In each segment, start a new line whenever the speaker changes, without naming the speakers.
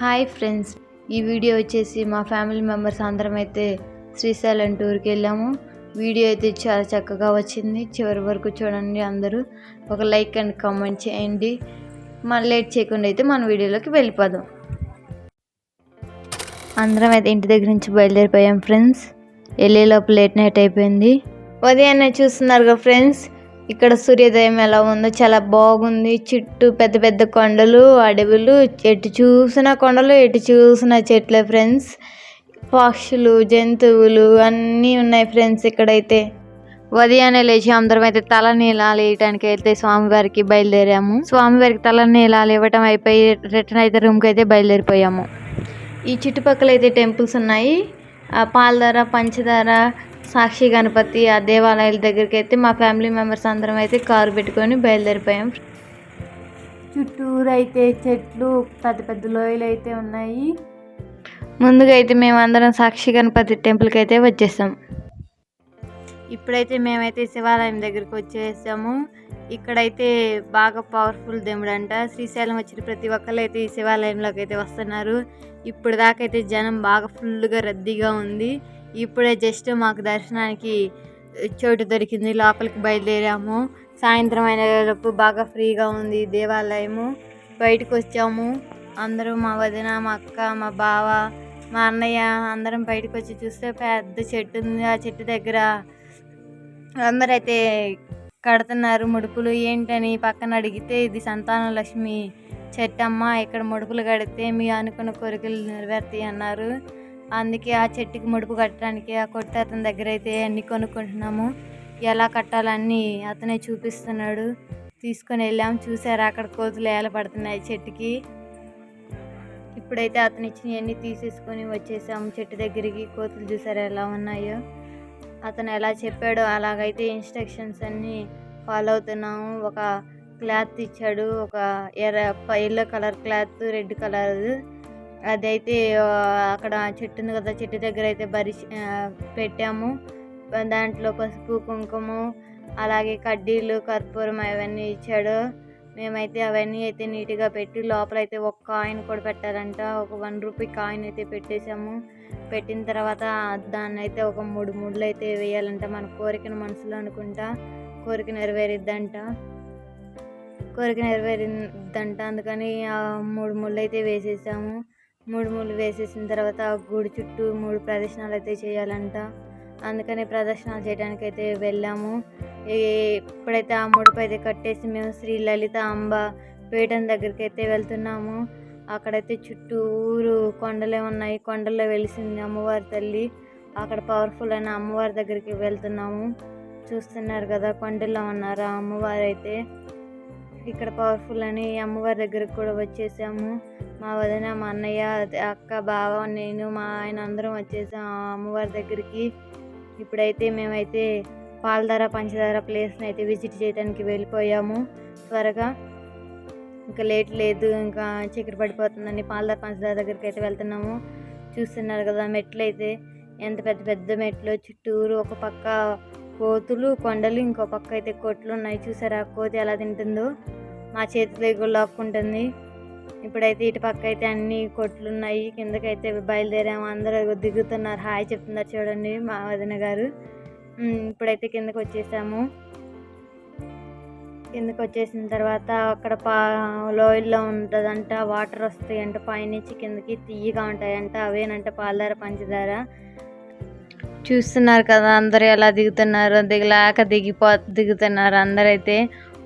Hi friends, ఈ video వచ్చేసి మా ఫ్యామిలీ మెంబర్స్ అందరం అయితే శ్రీశైలం టూర్కి వెళ్ళాము. వీడియో అయితే చాలా చక్కగా వచ్చింది. చివరి వరకు చూడండి. అందరూ ఒక లైక్ అండ్ కామెంట్ చేయండి. మనం లేట్ చేయకుండా అయితే మన వీడియోలోకి వెళ్ళిపోదాం. అందరం అయితే ఇంటి దగ్గర నుంచి బయలుదేరిపోయాం ఫ్రెండ్స్. వెళ్ళేలోపు లేట్ నైట్ అయిపోయింది. ఉదయాన్నే చూస్తున్నారు కదా ఫ్రెండ్స్, ఇక్కడ సూర్యోదయం ఎలా ఉందో చాలా బాగుంది. చుట్టూ పెద్ద పెద్ద కొండలు, అడవులు, ఎటు చూసిన కొండలు, ఎటు చూసిన చెట్లే ఫ్రెండ్స్. పక్షులు, జంతువులు అన్నీ ఉన్నాయి ఫ్రెండ్స్. ఇక్కడైతే ఉదయాన్నే లేచి అందరం అయితే తలనీలాలు వేయటానికి అయితే స్వామివారికి బయలుదేరాము. స్వామివారికి తలనీలాలు ఇవ్వటం అయిపోయి రిటర్న్ అయితే రూమ్కి అయితే బయలుదేరిపోయాము. ఈ చుట్టుపక్కల అయితే టెంపుల్స్ ఉన్నాయి. పాలధార, పంచదార, సాక్షి గణపతి ఆ దేవాలయాల దగ్గరికి అయితే మా ఫ్యామిలీ మెంబర్స్ అందరం అయితే కారు పెట్టుకొని బయలుదేరిపోయాం. చుట్టూరు అయితే చెట్లు, పెద్ద పెద్ద లోయలు అయితే ఉన్నాయి. ముందుగా అయితే మేము అందరం సాక్షి గణపతి టెంపుల్కి అయితే వచ్చేసాం. ఇప్పుడైతే మేమైతే శివాలయం దగ్గరికి వచ్చేసాము. ఇక్కడైతే బాగా పవర్ఫుల్ దేవుడు అంట. శ్రీశైలం వచ్చిన ప్రతి ఒక్కరు అయితే ఈ శివాలయంలోకి అయితే వస్తున్నారు. ఇప్పుడు దాకా అయితే జనం బాగా ఫుల్గా రద్దీగా ఉంది. ఇప్పుడే జస్ట్ మాకు దర్శనానికి చోటు దొరికింది, లోపలికి బయలుదేరాము. సాయంత్రం అయినలోపు బాగా ఫ్రీగా ఉంది దేవాలయము. బయటకు వచ్చాము అందరూ, మా వదిన, మా అక్క, మా బావ, మా అన్నయ్య అందరం బయటకు వచ్చి చూస్తే పెద్ద చెట్టు ఉంది. ఆ చెట్టు దగ్గర అందరైతే కడుతున్నారు ముడుపులు. ఏంటని పక్కన అడిగితే ఇది సంతాన లక్ష్మి చెట్టమ్మ, ఇక్కడ ముడుపులు కడితే మీ అనుకున్న కోరికలు నెరవేరుతాయి అన్నారు. అందుకే ఆ చెట్టుకి ముడుపు కట్టడానికి ఆ కొట్ట అతని దగ్గర అయితే అన్నీ కొనుక్కుంటున్నాము. ఎలా కట్టాలన్నీ అతనే చూపిస్తున్నాడు. తీసుకొని వెళ్ళాము. చూసారా అక్కడ కోతులు ఏలపడుతున్నాయి చెట్టుకి. ఇప్పుడైతే అతను ఇచ్చినవన్నీ తీసేసుకొని వచ్చేసాము చెట్టు దగ్గరికి. కోతులు చూసారా ఎలా ఉన్నాయో. అతను ఎలా చెప్పాడో అలాగైతే ఇన్స్ట్రక్షన్స్ అన్నీ ఫాలో అవుతున్నాము. ఒక క్లాత్ ఇచ్చాడు, ఒక yellow colour cloth, red colour. అదైతే అక్కడ చెట్టు ఉంది కదా, చెట్టు దగ్గర అయితే పెట్టాము. దాంట్లో పసుపు, కుంకుమ, అలాగే కడ్డీలు, కర్పూరం అవన్నీ ఇచ్చాడు. మేమైతే అవన్నీ అయితే నీట్గా పెట్టి లోపలైతే ఒక కాయిన్ కూడా పెట్టారంట. ఒక 1 రూపీ కాయిన్ అయితే పెట్టేశాము. పెట్టిన తర్వాత దాన్ని అయితే ఒక 3 ముళ్ళు అయితే వేయాలంట. మన కోరికను మనసులో అనుకుంటా కోరిక నెరవేరిద్దంట. అందుకని ఆ 3 ముళ్ళు అయితే వేసేసాము. 3 ముళ్ళు వేసేసిన తర్వాత గుడి చుట్టూ 3 ప్రదక్షిణాలు అయితే చేయాలంట. అందుకని ప్రదక్షిణాలు చేయడానికి అయితే వెళ్ళాము. ఇప్పుడైతే ఆ ముడుపు అయితే కట్టేసి మేము శ్రీ లలిత అంబ పీఠం దగ్గరికి అయితే వెళ్తున్నాము. అక్కడైతే చుట్టూరు కొండలే ఉన్నాయి. కొండల్లో వెలిసింది అమ్మవారి తల్లి. అక్కడ పవర్ఫుల్ అయిన అమ్మవారి దగ్గరికి వెళ్తున్నాము. చూస్తున్నారు కదా, కొండల్లో ఉన్నారు ఆ అమ్మవారు అయితే. ఇక్కడ పవర్ఫుల్ అని అమ్మవారి దగ్గరికి కూడా వచ్చేసాము. మా వదిన, మా అన్నయ్య, అక్క, బావ, నేను, మా ఆయన అందరం వచ్చేసాం ఆ అమ్మవారి దగ్గరికి. ఇప్పుడైతే మేమైతే పాలధార, పంచదార ప్లేస్ని అయితే విజిట్ చేయడానికి వెళ్ళిపోయాము. త్వరగా ఇంకా లేట్ లేదు, ఇంకా చీకటి పడిపోతుందని పాలధార, పంచదార దగ్గరికి అయితే వెళ్తున్నాము. చూస్తున్నారు కదా మెట్లు అయితే ఎంత పెద్ద పెద్ద మెట్లు. చుట్టూరు ఒక పక్క కోతులు, కొండలు, ఇంకో పక్క అయితే కొట్లు ఉన్నాయి. చూసారా కోతి ఎలా తింటుందో, మా చేతిలో కూడా లాక్కుంటుంది. ఇప్పుడైతే ఇటు పక్క అయితే అన్ని కొట్లు ఉన్నాయి. కిందకైతే బయలుదేరాము. అందరూ దిగుతున్నారు, హాయ్ చెప్తున్నారు చూడండి మా వదిన గారు. ఇప్పుడైతే కిందకి వచ్చేసాము. కిందకి వచ్చేసిన తర్వాత అక్కడ లోయల్లో ఉంటుందంట, వాటర్ వస్తాయంట పైనుంచి కిందకి, తీయగా ఉంటాయంట. అవేనంట పాలధార, పంచదార. చూస్తున్నారు కదా అందరూ ఎలా దిగుతున్నారు, దిగలేక దిగుతున్నారు అందరైతే.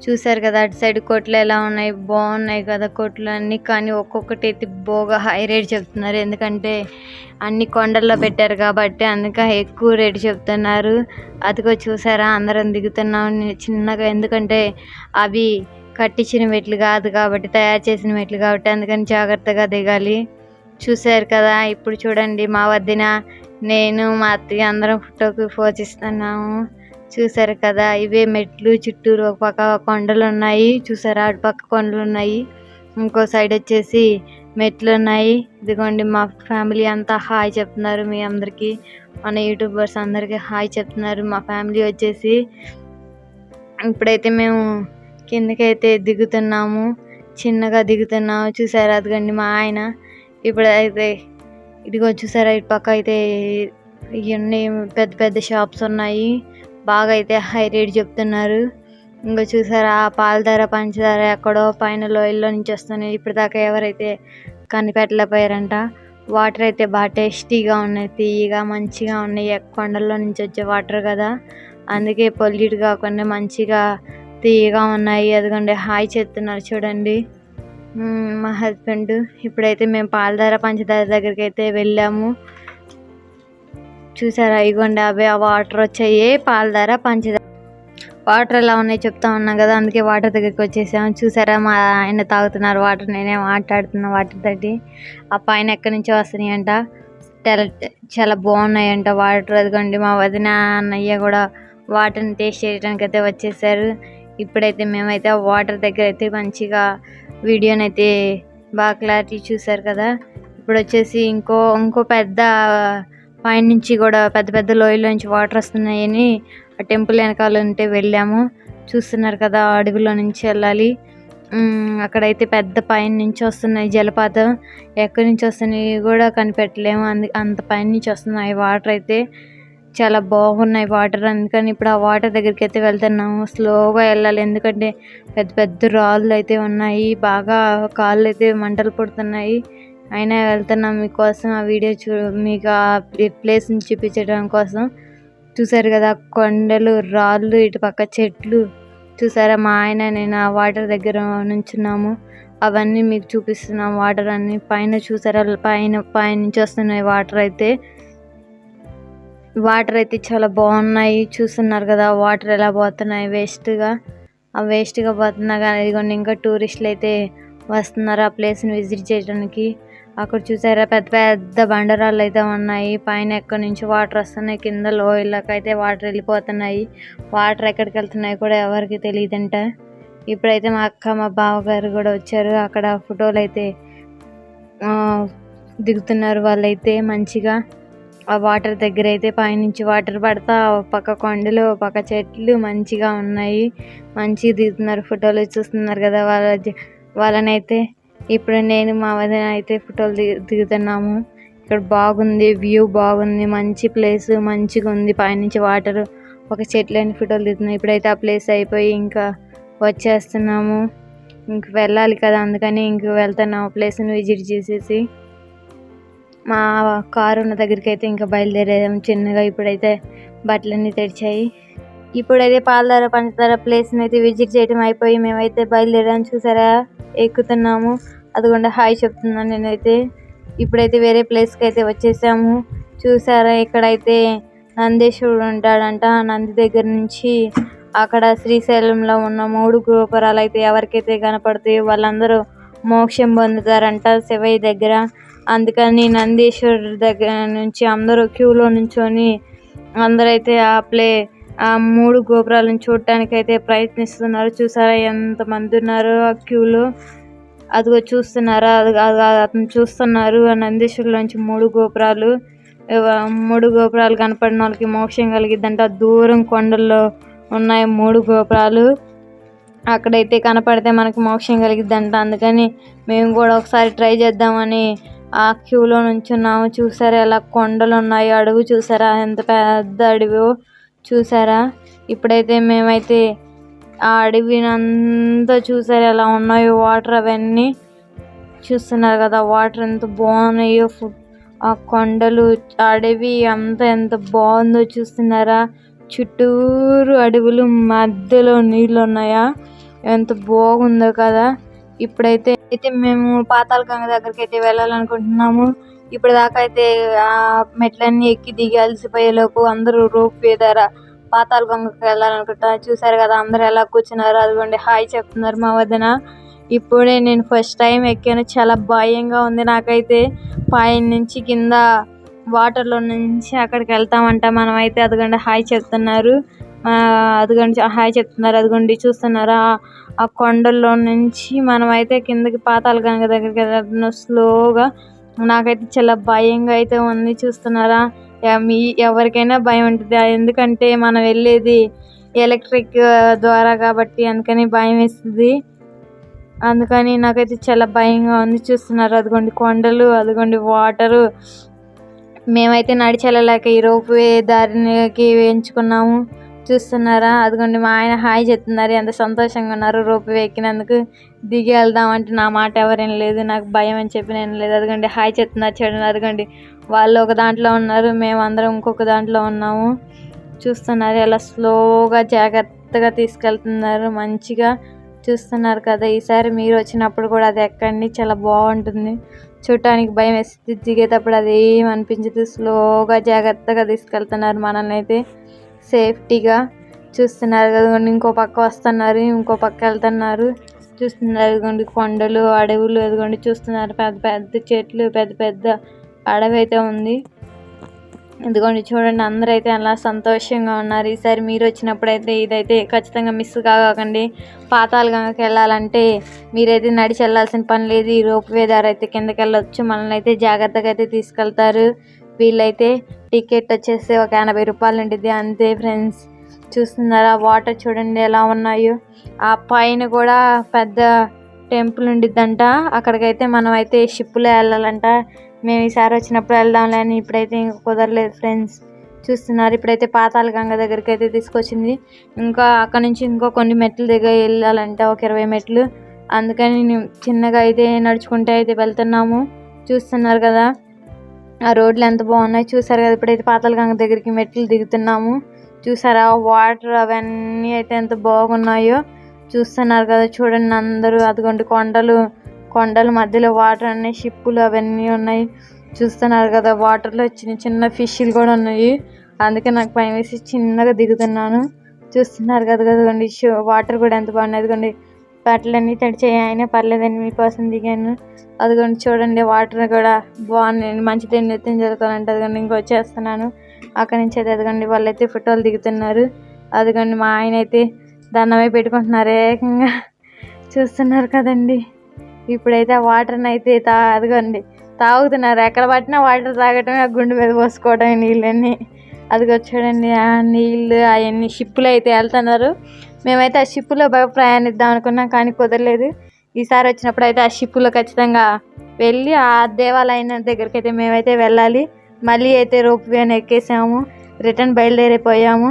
చూసారు కదా అటు సైడ్ కొట్లు ఎలా ఉన్నాయి, బాగున్నాయి కదా కొట్లు అన్నీ. కానీ ఒక్కొక్కటి అయితే బాగా హై రేట్ చెప్తున్నారు. ఎందుకంటే అన్ని కొండల్లో పెట్టారు కాబట్టి అందుకే ఎక్కువ రేటు చెప్తున్నారు. అదిగో చూసారా అందరం దిగుతున్నాం చిన్నగా. ఎందుకంటే అవి కట్టించిన మెట్లు కాదు కాబట్టి, తయారు చేసిన మెట్లు కాబట్టి అందుకని జాగ్రత్తగా దిగాలి. చూసారు కదా. ఇప్పుడు చూడండి మా వదిన, నేను, మా అత్తయ్య అందరం ఫోటోకి పోజిస్తున్నాము. చూసారు కదా ఇవే మెట్లు. చుట్టూరు ఒక పక్క కొండలు ఉన్నాయి. చూసారా అటు పక్క కొండలు ఉన్నాయి, ఇంకో సైడ్ వచ్చేసి మెట్లు ఉన్నాయి. ఇదిగోండి మా ఫ్యామిలీ అంతా హాయ్ చెప్తున్నారు మీ అందరికీ. మన యూట్యూబర్స్ అందరికీ హాయ్ చెప్తున్నారు మా ఫ్యామిలీ వచ్చేసి. ఇప్పుడైతే మేము కిందకైతే దిగుతున్నాము, చిన్నగా దిగుతున్నాము. చూసారా అదిగోండి మా ఆయన. ఇప్పుడైతే ఇదిగో చూసారా, ఇటు పక్క అయితే ఇవన్నీ పెద్ద పెద్ద షాప్స్ ఉన్నాయి. బాగా అయితే హై రేట్ చెప్తున్నారు. ఇంకా చూసారా, పాలధార పంచదార ఎక్కడో పైన లోయల్లో నుంచి వస్తున్నాయి. ఇప్పటిదాకా ఎవరైతే కనిపెట్టలేకపోయారంట. వాటర్ అయితే బాగా టేస్టీగా ఉన్నాయి, తీయగా మంచిగా ఉన్నాయి. కొండల్లో నుంచి వచ్చే వాటర్ కదా, అందుకే పొల్యూట్ కాకుండా మంచిగా తీయగా ఉన్నాయి. అదిగోండి హాయ్ చెప్తున్నారు చూడండి మా హస్బెండ్. ఇప్పుడైతే మేము పాలధార పంచదార దగ్గరికి అయితే వెళ్ళాము. చూసారా, ఇగోండి అవే ఆ వాటర్ వచ్చాయి, పాలధార పంచదార. వాటర్ ఎలా ఉన్నాయి చెప్తా ఉన్నాం కదా, అందుకే వాటర్ దగ్గరికి వచ్చేసాము. చూసారా, మా ఆయన తాగుతున్నారు వాటర్, నేనే మాట్లాడుతున్నా వాటర్ తోటి. ఆ పైన ఎక్కడి నుంచో వస్తున్నాయి అంట, చాలా బాగున్నాయంట వాటర్. అదిగోండి మా వదిన అన్నయ్య కూడా వాటర్ని టేస్ట్ చేయడానికి అయితే వచ్చేసారు. ఇప్పుడైతే మేమైతే ఆ వాటర్ దగ్గర అయితే మంచిగా వీడియోనైతే బాగా క్లారిటీ చూసారు కదా. ఇప్పుడు వచ్చేసి ఇంకో పెద్ద పైన నుంచి కూడా పెద్ద పెద్ద లోయల నుంచి వాటర్ వస్తున్నాయని ఆ టెంపుల్ వెనకాల ఉంటే వెళ్ళాము. చూస్తున్నారు కదా, అడవిలో నుంచి వెళ్ళాలి. అక్కడైతే పెద్ద పైన నుంచి వస్తున్నాయి జలపాతం. ఎక్కడి నుంచి వస్తున్నాయి కూడా కనిపెట్టలేము, అంత పైన నుంచి వస్తున్నాయి వాటర్. అయితే చాలా బాగున్నాయి వాటర్. అందుకని ఇప్పుడు ఆ వాటర్ దగ్గరికి అయితే వెళ్తున్నాము. స్లోగా వెళ్ళాలి, ఎందుకంటే పెద్ద పెద్ద రాళ్ళు అయితే ఉన్నాయి. బాగా కాళ్ళు అయితే మంటలు పుడుతున్నాయి. అయినా వెళ్తున్నాం మీకోసం. ఆ వీడియో మీకు ఆ ప్లేస్ని చూపించడం కోసం. చూసారు కదా, కొండలు, రాళ్ళు, ఇటు పక్క చెట్లు. చూసారా, మా ఆయన నేను ఆ వాటర్ దగ్గర నుంచున్నాము. అవన్నీ మీకు చూపిస్తున్నాం వాటర్ అన్ని. పైన చూసారా, పైన నుంచి వస్తున్నాయి వాటర్ అయితే. వాటర్ అయితే చాలా బాగున్నాయి. చూస్తున్నారు కదా వాటర్ ఎలా పోతున్నాయి వేస్ట్గా. ఆ వేస్ట్గా పోతున్నా కానీ ఇదిగోండి ఇంకా టూరిస్టులు అయితే వస్తున్నారు ఆ ప్లేస్ని విజిట్ చేయడానికి. అక్కడ చూసారా, పెద్ద పెద్ద బండరాళ్ళు అయితే ఉన్నాయి. పైన ఎక్కడి నుంచి వాటర్ వస్తున్నాయి, కింద లోయలోకి అయితే వాటర్ వెళ్ళిపోతున్నాయి. వాటర్ ఎక్కడికి వెళ్తున్నాయి కూడా ఎవరికి తెలియదంట. ఇప్పుడైతే మా అక్క మా బావగారు కూడా వచ్చారు. అక్కడ ఫోటోలు అయితే దిగుతున్నారు వాళ్ళైతే మంచిగా. ఆ వాటర్ దగ్గర అయితే పైనుంచి వాటర్ పడతా, పక్క కొండలు, పక్క చెట్లు మంచిగా ఉన్నాయి. మంచిగా దిగుతున్నారు ఫోటోలు. చూస్తున్నారు కదా వాళ్ళనైతే. ఇప్పుడు నేను మా వదిన అయితే ఫోటోలు దిగుతున్నాము. ఇక్కడ బాగుంది, వ్యూ బాగుంది, మంచి ప్లేస్, మంచిగా ఉంది. పైనుంచి వాటర్, ఒక చెట్లని ఫోటోలు దిగుతున్నాయి. ఇప్పుడైతే ఆ ప్లేస్ అయిపోయి ఇంకా వచ్చేస్తున్నాము. ఇంక వెళ్ళాలి కదా, అందుకని ఇంక వెళ్తున్నాము ప్లేస్ని విజిట్ చేసేసి. మా కారు ఉన్న దగ్గరికి అయితే ఇంకా బయలుదేరాము చిన్నగా. ఇప్పుడైతే బట్టలన్నీ తెరిచాయి. ఇప్పుడైతే పాలధార పంచదార ప్లేస్ని అయితే విజిట్ చేయడం అయిపోయి మేమైతే బయలుదేరాము. చూసారా, ఎక్కుతున్నాము. అదిగోండి హాయ్ చెప్తున్నాను నేనైతే. ఇప్పుడైతే వేరే ప్లేస్కి అయితే వచ్చేసాము. చూసారా, ఇక్కడైతే నందీశ్వరుడు ఉంటాడంట. నంది దగ్గర నుంచి అక్కడ శ్రీశైలంలో ఉన్న 3 గోపురాలు అయితే ఎవరికైతే కనపడతాయో వాళ్ళందరూ మోక్షం పొందుతారంట శివయ్య దగ్గర. అందుకని నందీశ్వరుడు దగ్గర నుంచి అందరూ క్యూలో నుంచొని అందరైతే ఆ 3 గోపురాలను చూడటానికి అయితే ప్రయత్నిస్తున్నారు. చూసారా ఎంతమంది ఉన్నారు ఆ క్యూలో. అదిగో చూస్తున్నారా, అతను చూస్తున్నారు. ఆ నందీశ్వరులోంచి 3 గోపురాలు కనపడిన వాళ్ళకి మోక్షం కలిగిద్దంట. దూరం కొండల్లో ఉన్నాయి 3 గోపురాలు. అక్కడైతే కనపడితే మనకు మోక్షం కలిగిద్దంట. అందుకని మేము కూడా ఒకసారి ట్రై చేద్దామని ఆ క్యూలో నుంచున్నాము. చూసారా ఎలా కొండలు ఉన్నాయి, అడవి చూసారా ఎంత పెద్ద అడవి చూసారా. ఇప్పుడైతే మేమైతే ఆ అడవిని అంతా చూసారా ఎలా ఉన్నాయో వాటర్, అవన్నీ చూస్తున్నారు కదా వాటర్ ఎంత బాగున్నాయో. ఆ కొండలు, అడవి అంతా ఎంత బాగుందో చూస్తున్నారా. చుట్టూరు అడవులు, మధ్యలో నీళ్ళు ఉన్నాయా, ఎంత బాగుందో కదా. ఇప్పుడైతే మేము పాతాళగంగ దగ్గరికి అయితే వెళ్ళాలనుకుంటున్నాము. ఇప్పుడు దాకా అయితే ఆ మెట్లన్నీ ఎక్కి దిగి అలసిపోయేలోపు అందరూ రోప్ వే ద్వారా పాతాళగంగకి వెళ్ళాలనుకుంటున్నారు. చూసారు కదా అందరూ ఎలా కూర్చున్నారు. అదిగోండి హాయ్ చెప్తున్నారు మా వదిన. ఇప్పుడే నేను ఫస్ట్ టైం ఎక్కాను, చాలా భయంగా ఉంది నాకైతే. పైన నుంచి కింద వాటర్లో నుంచి అక్కడికి వెళ్తామంట మనమైతే. అదిగోండి హాయ్ చెప్తున్నారు. అదిగోండి చూస్తున్నారా, ఆ కొండల్లో నుంచి మనమైతే కిందకి పాతాళగంగ దగ్గరికి వెళ్తున్నాం స్లోగా. నాకైతే చాలా భయంగా అయితే ఉంది. చూస్తున్నారా, ఎవరికైనా భయం ఉంటుంది, ఎందుకంటే మనం వెళ్ళేది ఎలక్ట్రిక్ ద్వారా కాబట్టి అందుకని భయం వేస్తుంది. అందుకని నాకైతే చాలా భయంగా ఉంది. చూస్తున్నారు అదిగోండి కొండలు, అదిగోండి వాటరు. మేమైతే నడిచి వెళ్ళలేక ఈ రోప్వే దారికి ఎంచుకున్నాము. చూస్తున్నారా అదిగోండి మా ఆయన హాయ్ చెప్తున్నారు, ఎంత సంతోషంగా ఉన్నారు రోప్వే ఎక్కినందుకు. దిగి వెళ్దాం అంటే నా మాట ఎవరేం లేదు, నాకు భయం అని చెప్పి నేను లేదు. అదిగోండి హాయ్ చెప్తున్నారు చూడండి. అదిగోండి వాళ్ళు ఒక దాంట్లో ఉన్నారు, మేమందరం ఇంకొక దాంట్లో ఉన్నాము. చూస్తున్నారు ఎలా స్లోగా జాగ్రత్తగా తీసుకెళ్తున్నారు మంచిగా. చూస్తున్నారు కదా, ఈసారి మీరు వచ్చినప్పుడు కూడా అది ఎక్కండి, చాలా బాగుంటుంది. చూడటానికి భయం వేస్తుంది, దిగేటప్పుడు అది ఏం అనిపించదు. స్లోగా జాగ్రత్తగా తీసుకెళ్తున్నారు మనల్ని అయితే సేఫ్టీగా. చూస్తున్నారు కదండి ఇంకో పక్క వస్తున్నారు, ఇంకో పక్క వెళ్తున్నారు. చూస్తున్నారు ఇదిగోండి కొండలు, అడవులు, అదిగోండి చూస్తున్నారు పెద్ద పెద్ద చెట్లు, పెద్ద పెద్ద అడవి అయితే ఉంది. ఇదిగోండి చూడండి అందరూ అయితే అలా సంతోషంగా ఉన్నారు. ఈసారి మీరు వచ్చినప్పుడు అయితే ఇదైతే ఖచ్చితంగా మిస్ కాకండి. పాతాళగంగకి వెళ్ళాలంటే మీరైతే నడిచి వెళ్ళాల్సిన పని లేదు. ఈ రోప్వే ద్వారా అయితే కిందకి వెళ్ళొచ్చు. మనల్ని అయితే జాగ్రత్తగా అయితే తీసుకెళ్తారు. వీళ్ళైతే టికెట్ వచ్చేసి ఒక 80 రూపాయలు ఉంటుంది అంతే ఫ్రెండ్స్. చూస్తున్నారా వాటర్ చూడండి ఎలా ఉన్నాయో. ఆ పైన కూడా పెద్ద టెంపుల్ ఉండిద్దంట, అక్కడికైతే మనం అయితే షిప్లో వెళ్ళాలంట. మేము ఈసారి వచ్చినప్పుడు వెళ్దాంలే అని ఇప్పుడైతే ఇంకా కుదరలేదు ఫ్రెండ్స్. చూస్తున్నారు ఇప్పుడైతే పాతాళగంగ దగ్గరికి అయితే తీసుకొచ్చింది. ఇంకా అక్కడ నుంచి ఇంకో కొన్ని మెట్లు దగ్గర వెళ్ళాలంటే ఒక 20 మెట్లు. అందుకని చిన్నగా అయితే నడుచుకుంటే అయితే వెళ్తున్నాము. చూస్తున్నారు కదా ఆ రోడ్లు ఎంత బాగున్నాయి. చూసారు కదా ఇప్పుడైతే పాతాళగంగ దగ్గరికి మెట్లు దిగుతున్నాము. చూసారా వాటర్ అవన్నీ అయితే ఎంత బాగున్నాయో. చూస్తున్నారు కదా చూడండి అందరూ. అదిగోండి కొండల మధ్యలో వాటర్ అన్ని షిప్పులు అవన్నీ ఉన్నాయి. చూస్తున్నారు కదా వాటర్లో చిన్న చిన్న ఫిష్లు కూడా ఉన్నాయి. అందుకే నాకు భయం వేసి చిన్నగా దిగుతున్నాను. చూస్తున్నారు కదా కదండి వాటర్ కూడా ఎంత బాగున్నాయి. అదిగోండి బట్టలన్నీ తడిచాయి అయినా పర్లేదని మీకోసం దిగాను. అదిగోండి చూడండి వాటర్ కూడా బాగున్నాయి, మంచిది నృత్యం జరుగుతానంటే. అదిగోండి ఇంకొచ్చేస్తున్నాను అక్కడి నుంచి అయితే. అదిగోండి వాళ్ళైతే ఫోటోలు దిగుతున్నారు. అదిగోండి మా ఆయన అయితే దండమే పెట్టుకుంటున్నారు ఏకంగా. చూస్తున్నారు కదండి ఇప్పుడైతే ఆ వాటర్ని అయితే అదిగోండి తాగుతున్నారు. ఎక్కడ పట్టినా వాటర్ తాగటమే, ఆ గుండె మీద పోసుకోవటమే నీళ్ళన్నీ. అదిగో చూడండి ఆ నీళ్ళు అవన్నీ షిప్పులో అయితే వెళ్తున్నారు. మేమైతే ఆ షిప్పులో ప్రయాణిద్దాం అనుకున్నాం కానీ కుదరలేదు. ఈసారి వచ్చినప్పుడు అయితే ఆ షిప్పులో ఖచ్చితంగా వెళ్ళి ఆ దేవాలయం దగ్గరికి అయితే మేమైతే వెళ్ళాలి. మళ్ళీ అయితే రోప్వేని ఎక్కేసాము, రిటర్న్ బయలుదేరిపోయాము.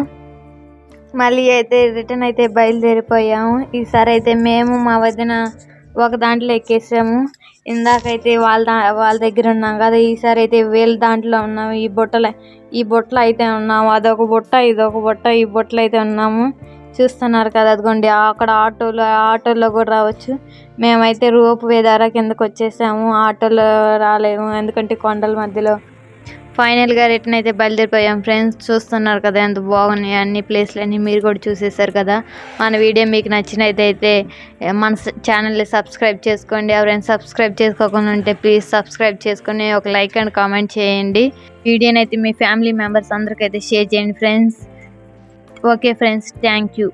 ఈసారి అయితే మేము మా వదిన ఒక దాంట్లో ఎక్కేసాము. ఇందాకైతే వాళ్ళ దగ్గర ఉన్నాం కదా, ఈసారి అయితే వీళ్ళ దాంట్లో ఉన్నాము. ఈ బుట్టలో అయితే ఉన్నాము. అదొక బుట్ట, ఇదొక బుట్ట, ఈ బుట్టలో అయితే ఉన్నాము. చూస్తున్నారు కదా అదిగోండి అక్కడ ఆటోలో కూడా రావచ్చు. మేమైతే రోప్వే ద్వారా కిందకు వచ్చేసాము, ఆటోలో రాలేము ఎందుకంటే కొండల మధ్యలో. ఫైనల్గా రిటర్న్ అయితే బయలుదేరిపోయాం ఫ్రెండ్స్. చూస్తున్నారు కదా ఎంత బాగున్నాయి అన్ని ప్లేస్లన్నీ, మీరు కూడా చూసేసారు కదా. మన వీడియో మీకు నచ్చినట్టయితే మన ఛానల్ని సబ్స్క్రైబ్ చేసుకోండి. ఎవరైనా సబ్స్క్రైబ్ చేసుకోకుండా ఉంటే ప్లీజ్ సబ్స్క్రైబ్ చేసుకొని ఒక లైక్ అండ్ కామెంట్ చేయండి. వీడియోని అయితే మీ ఫ్యామిలీ మెంబర్స్ అందరికైతే షేర్ చేయండి friends. Okay friends, thank you.